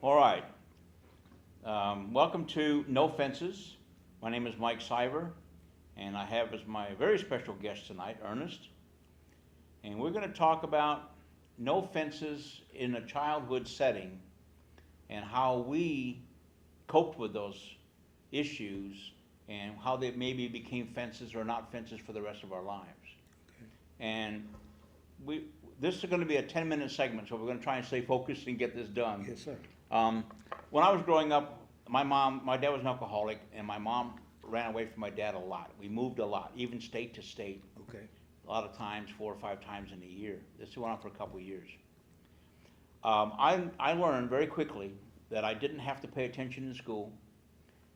All right. Welcome to No Fences. My name is Mike Siver, and I have as my very special guest tonight, Ernest. And we're going to talk about no fences in a childhood setting and how we coped with those issues and how they maybe became fences or not fences for the rest of our lives. Okay. And this is going to be a 10-minute segment, so we're going to try and stay focused and get this done. Yes, sir. When I was growing up, my dad was an alcoholic, and my mom ran away from my dad a lot. We moved a lot, even state to state. Okay. A lot of times, 4 or 5 times in a year. This went on for a couple of years. I learned very quickly that I didn't have to pay attention in school.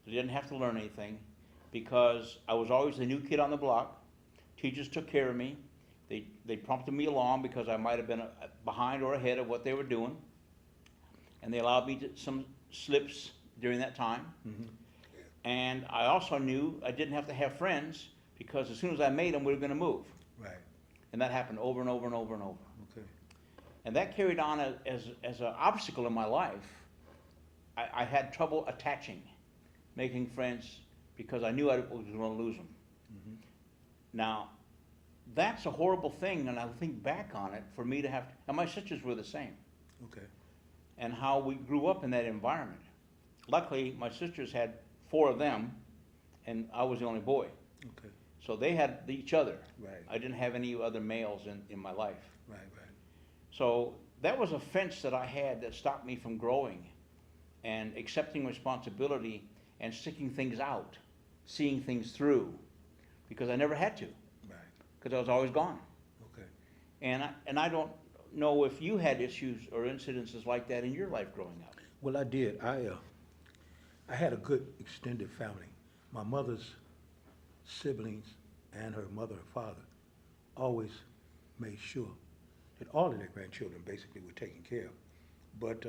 I didn't have to learn anything because I was always the new kid on the block. Teachers took care of me. They prompted me along because I might have been behind or ahead of what they were doing. And they allowed me some slips during that time. Mm-hmm. And I also knew I didn't have to have friends because as soon as I made them, we were going to move. Right. And that happened over and over and over and over. Okay. And that carried on as an obstacle in my life. I had trouble attaching, making friends, because I knew I was going to lose them. Mm-hmm. Now, that's a horrible thing, and I think back on it, for me to have, and my sisters were the same, Okay. and how we grew up in that environment. Luckily, my sisters had 4 of them, and I was the only boy. Okay. So they had each other. Right. I didn't have any other males in my life. Right. Right. So that was a fence that I had that stopped me from growing and accepting responsibility and sticking things out, seeing things through, because I never had to, Right. because I was always gone. Okay. And I don't know if you had issues or incidences like that in your life growing up. Well, I did. I had a good extended family. My mother's siblings and her mother and father always made sure that all of their grandchildren basically were taken care of. But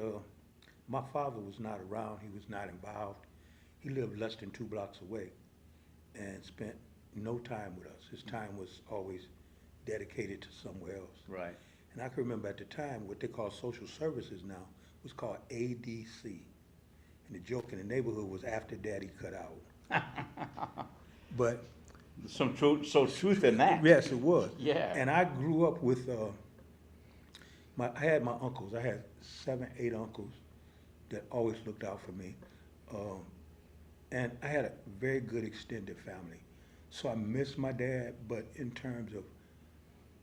my father was not around. He was not involved. He lived less than 2 blocks away and spent no time with us. His time was always dedicated to somewhere else. Right. And I can remember at the time what they call social services now was called ADC. And the joke in the neighborhood was after daddy cut out. But Some truth in that. yes, it was. Yeah. And I grew up with I had my uncles. I had 7, 8 uncles that always looked out for me. And I had a very good extended family. So I miss my dad, but in terms of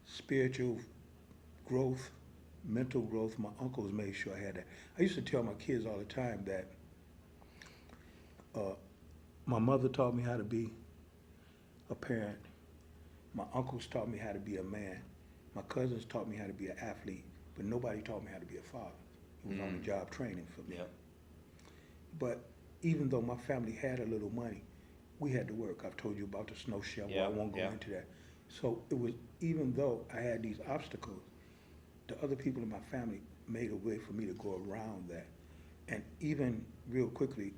spiritual growth, mental growth, my uncles made sure I had that. I used to tell my kids all the time that my mother taught me how to be a parent. My uncles taught me how to be a man. My cousins taught me how to be an athlete, but nobody taught me how to be a father. It was on the job training for me. Yep. But even though my family had a little money, we had to work. I've told you about the snow shovel. Yeah, I won't go yeah. into that. So it was, even though I had these obstacles, the other people in my family made a way for me to go around that. And even real quickly,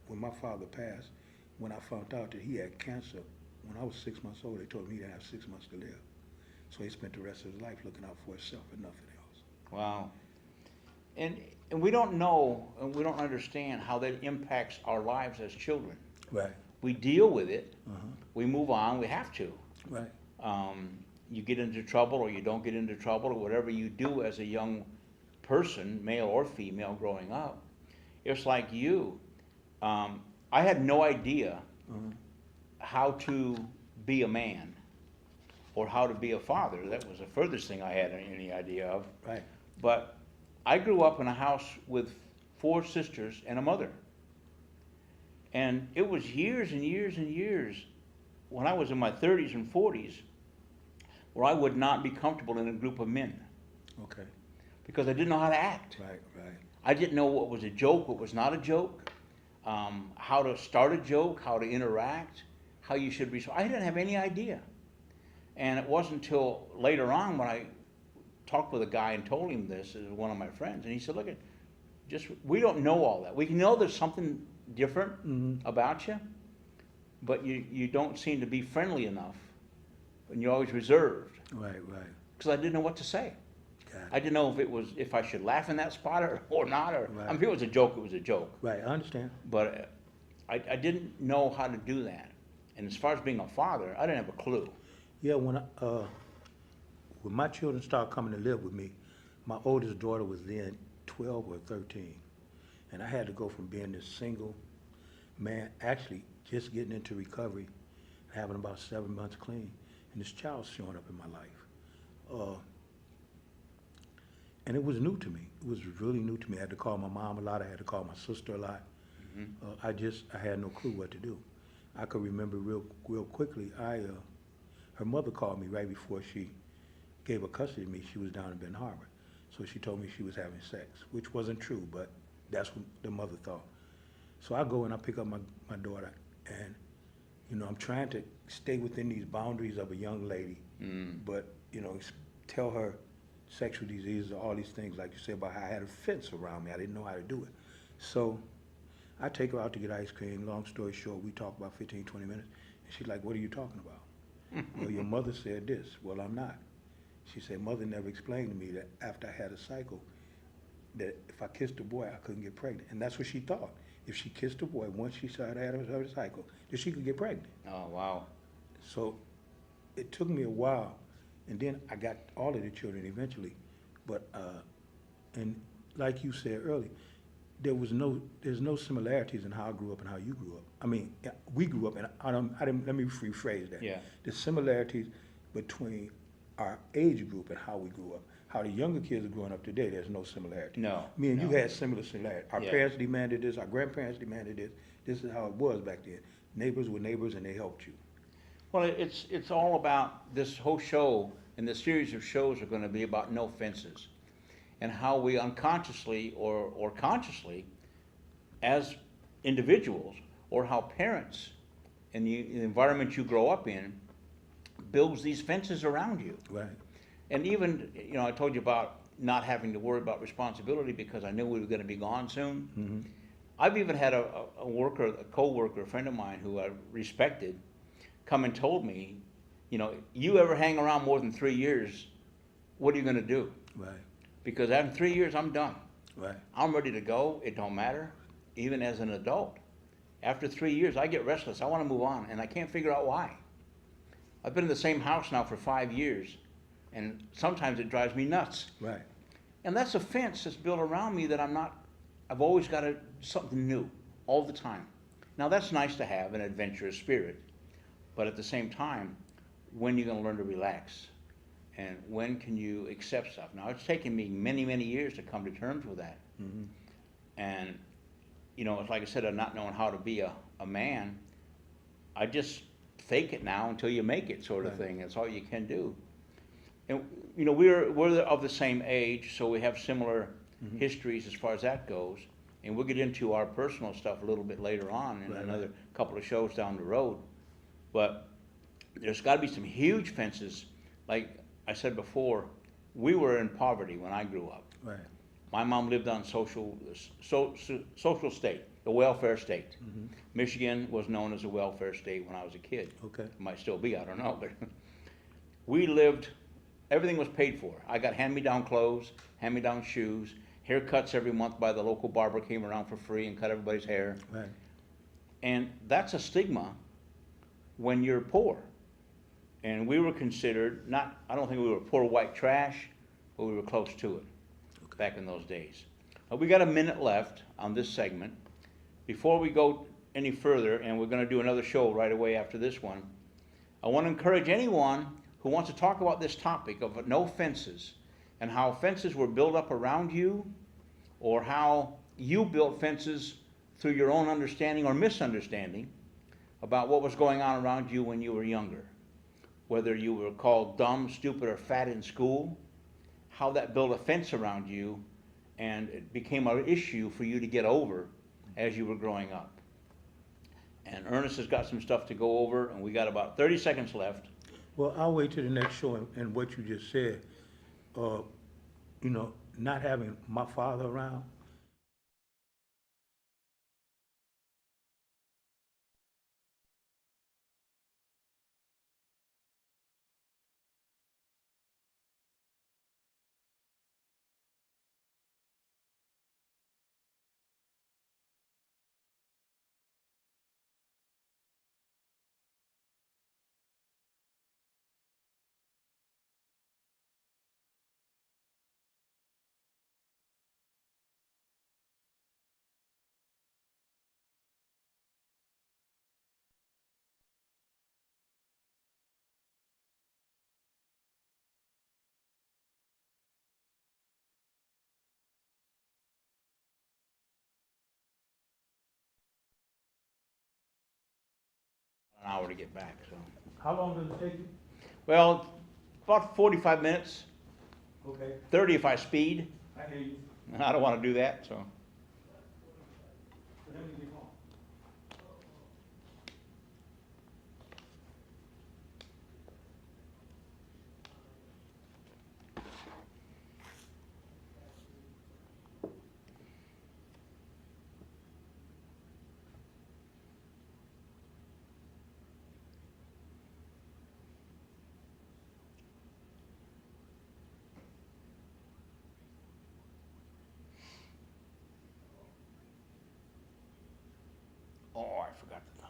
when my father passed, when I found out that he had cancer, when I was 6 months old, they told me he'd have 6 months to live. So he spent the rest of his life looking out for himself and nothing else. Wow. And we don't know and we don't understand how that impacts our lives as children. Right. We deal with it. Uh-huh. We move on. We have to. Right. You get into trouble or you don't get into trouble or whatever you do as a young person, male or female, growing up. It's like you. I had no idea how to be a man or how to be a father. That was the furthest thing I had any idea of. Right. But I grew up in a house with 4 sisters and a mother. And it was years and years and years when I was in my 30s and 40s where I would not be comfortable in a group of men Okay. because I didn't know how to act. Right. Right. I didn't know what was a joke, what was not a joke, how to start a joke, how to interact, how you should respond. I didn't have any idea. And it wasn't until later on when I talked with a guy and told him this, as one of my friends, and he said, look, we don't know all that. We know there's something different about you, but you don't seem to be friendly enough, and you're always reserved. Right. Right. Because I didn't know what to say. Got I it. didn't know if I should laugh in that spot or not, or, I Right. mean, if it was a joke, it was a joke. Right, I understand. But I didn't know how to do that. And as far as being a father, I didn't have a clue. Yeah, when my children started coming to live with me, my oldest daughter was then 12 or 13. And I had to go from being this single man, actually just getting into recovery, having about 7 months clean, and this child's showing up in my life. Uh, and it was new to me. It was really new to me. I had to call my mom a lot. I had to call my sister a lot. I had no clue what to do. I could remember real quickly. Her mother called me right before she gave her custody to me. She was down in Ben Harbor, so she told me she was having sex, which wasn't true, but that's what the mother thought. So I go and I pick up my daughter, and I'm trying to stay within these boundaries of a young lady, but tell her sexual diseases, all these things, like you said, about how I had a fence around me. I didn't know how to do it. So I take her out to get ice cream. Long story short, we talk about 15, 20 minutes. And she's like, "What are you talking about?" "Well, your mother said this." "Well, I'm not." She said, "Mother never explained to me that after I had a cycle, that if I kissed a boy, I couldn't get pregnant." And that's what she thought. If she kissed a boy, once she started having her cycle, that she could get pregnant. Oh, wow. So it took me a while, and then I got all of the children eventually. But and like you said earlier, there's no similarities in how I grew up and how you grew up. I mean, yeah, we grew up, and I didn't, let me rephrase that. Yeah. The similarities between our age group and how we grew up. How the younger kids are growing up today, there's no similarity. No, Me and no. you had similar similarities. Our Yeah. parents demanded this, our grandparents demanded this. This is how it was back then. Neighbors were neighbors, and they helped you. Well, it's all about this whole show, and the series of shows are going to be about no fences, and how we unconsciously or consciously, as individuals, or how parents in the environment you grow up in builds these fences around you. Right. And even, I told you about not having to worry about responsibility because I knew we were going to be gone soon. Mm-hmm. I've even had a co-worker, a friend of mine who I respected, come and told me, you ever hang around more than 3 years, what are you going to do? Right. Because after 3 years, I'm done. Right. I'm ready to go. It don't matter, even as an adult. After 3 years, I get restless. I want to move on, and I can't figure out why. I've been in the same house now for 5 years, and sometimes it drives me nuts. Right. And that's a fence that's built around me that I've always got something new all the time. Now that's nice to have, an adventurous spirit, but at the same time, when are you going to learn to relax? And when can you accept stuff? Now it's taken me many, many years to come to terms with that. Mm-hmm. And, it's like I said, of not knowing how to be a man, I just fake it now until you make it, sort of Right. thing. That's all you can do. And we're of the same age, so we have similar histories as far as that goes. And we'll get into our personal stuff a little bit later on in Right, another right. couple of shows down the road. But there's got to be some huge fences. Like I said before, we were in poverty when I grew up. Right. My mom lived on social state, the welfare state. Mm-hmm. Michigan was known as a welfare state when I was a kid. Okay. It might still be, I don't know, but we lived, everything was paid for. I got hand-me-down clothes, hand-me-down shoes, haircuts every month by the local barber came around for free and cut everybody's hair. Right. And that's a stigma when you're poor. And we were considered, I don't think we were poor white trash, but we were close to it back in those days. We got a minute left on this segment. Before we go any further, and we're going to do another show right away after this one, I want to encourage anyone who wants to talk about this topic of no fences and how fences were built up around you, or how you built fences through your own understanding or misunderstanding about what was going on around you when you were younger. Whether you were called dumb, stupid, or fat in school, how that built a fence around you and it became an issue for you to get over as you were growing up. And Ernest has got some stuff to go over, and we got about 30 seconds left. Well, I'll wait till the next show, and what you just said, not having my father around, an hour to get back, so. How long does it take you? Well, about 45 minutes, Okay, 30 if I speed, I hear you. and I don't want to do that, so. Let me get home. Oh, I forgot the